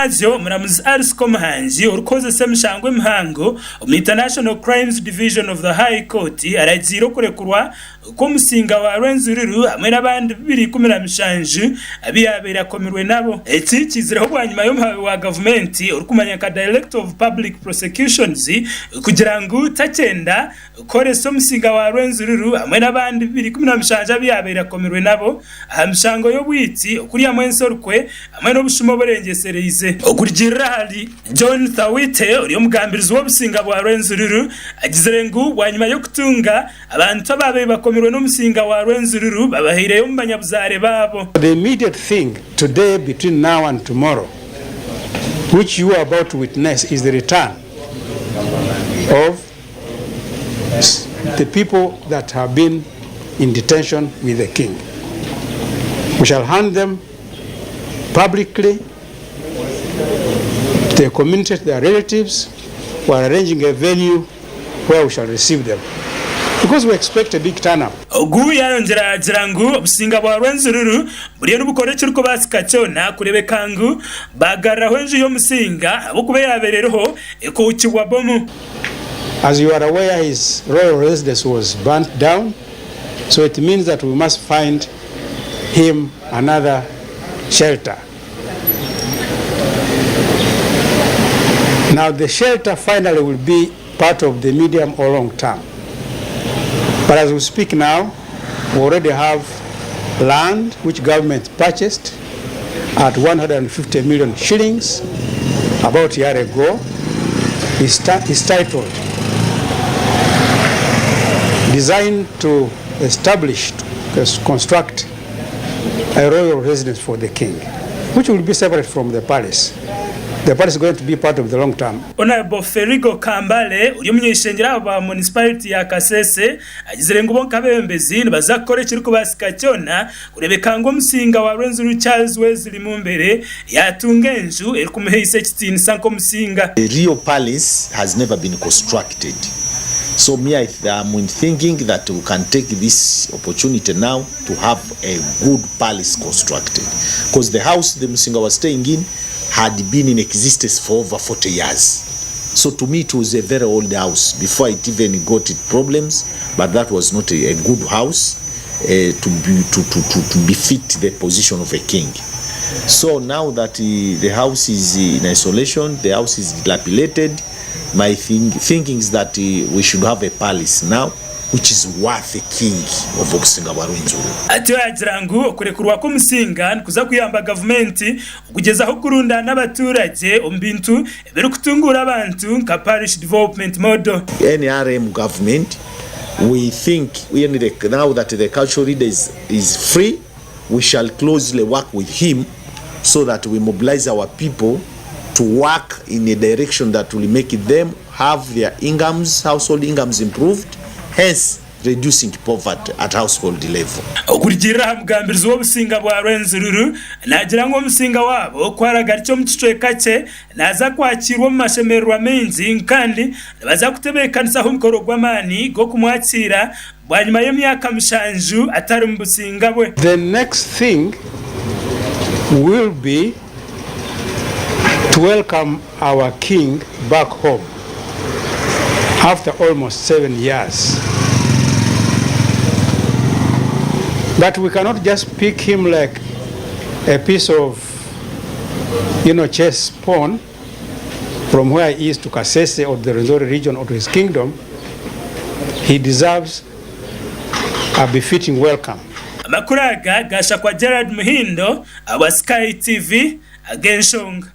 Azyo muramuzi Arsco Muhanji urukoze semshangwe mhango International Crimes Division of the High Court aragiro kurekurwa ko Omusinga wa Rwenzururu hamwe n'abandi 217 abiyabera komirwe nabo eti kizira ho nyuma yo wa government urukumanya ka Director of Public Prosecutions kugira ngo takenda kore Omusinga wa Rwenzururu hamwe n'abandi 217 abiyabera komirwe nabo ahamshango yo bwiti kuri ya mwensorukwe hamwe no bushumo borengesereze okurigira hali John Thawite uri omugambirizi w'Omusinga wa Rwenzururu agizerengu wanyuma yo kutunga abantu ababe bakomirwe n'Omusinga wa Rwenzururu babahire mu banyabuzare babo. The immediate thing today between now and tomorrow which you are about to witness is the return of the people that have been in detention with the king. We shall hand them publicly to their community, to their relatives. We are arranging a venue where we shall receive them, because we expect a big turnout. Ogu yayongera jirangu Omusinga wa Rwenzururu buriye n'ubukore cy'uko basikacona kurebekangu bagara hwenje yo Omusinga abukube yaberereho ekukiwa bomu. As you are aware, his royal residence was burnt down, so it means that we must find him another shelter. Now the shelter finally will be part of the medium or long term. But as we speak now, we already have land which government purchased at 150 million shillings about a year ago. It's titled Designed to Establish, construct a royal residence for the king, which will be separate from the palace. The palace is going to be part of the long term. Honorable Ferigo Kambale uri munyeshengera aba municipality ya Kasese agizerengo bo Abebembezi bazakore kiriko basikacona kurebekango Omusinga wa Rwenzururu Charles Wesley Mumbere yatungenju eri kumuheise kitini sanko Omusinga. The real palace has never been constructed. So I'm thinking that we can take this opportunity now to have a good palace constructed, because the house the Omusinga was staying in had been in existence for over 40 years. So to me it was a very old house before it even got its problems, but that was not a good house to befit the position of a king. So now that the house is in isolation, the house is dilapidated, my thinking is that we should have a palace now which is worth the king of Omusinga wa Rwenzururu. Ati yajirangu okurekurwa ko Omusinga nkuza kuyamba government kugeza aho kurunda n'abaturage ombintu ebero kutungura abantu nka parish development model. NRM government, we think now that the cultural leader is free, we shall closely work with him so that we mobilize our people to work in a direction that will make them have their incomes, household incomes improved, hence reducing poverty at household level. Okurigira mugambirizi w'Omusinga wa Rwenzururu nagira ngo Omusinga wabo kwaraga cyo mutweka cye naza kwakirwa mu mashemerwa menzi kandi baza kutebekanisa ho mukoro gw'amani go kumwakira bwanyuma y'emyaka mushanju atari mu Omusinga bwe. The next thing will be to welcome our king back home after almost 7 years. But we cannot just pick him like a piece of, chess pawn from where he is to Kasese or the Rwenzururu region or to his kingdom. He deserves a befitting welcome. Amakuraga gasha kwa Gerard Muhindo, our Sky TV, Agenshong.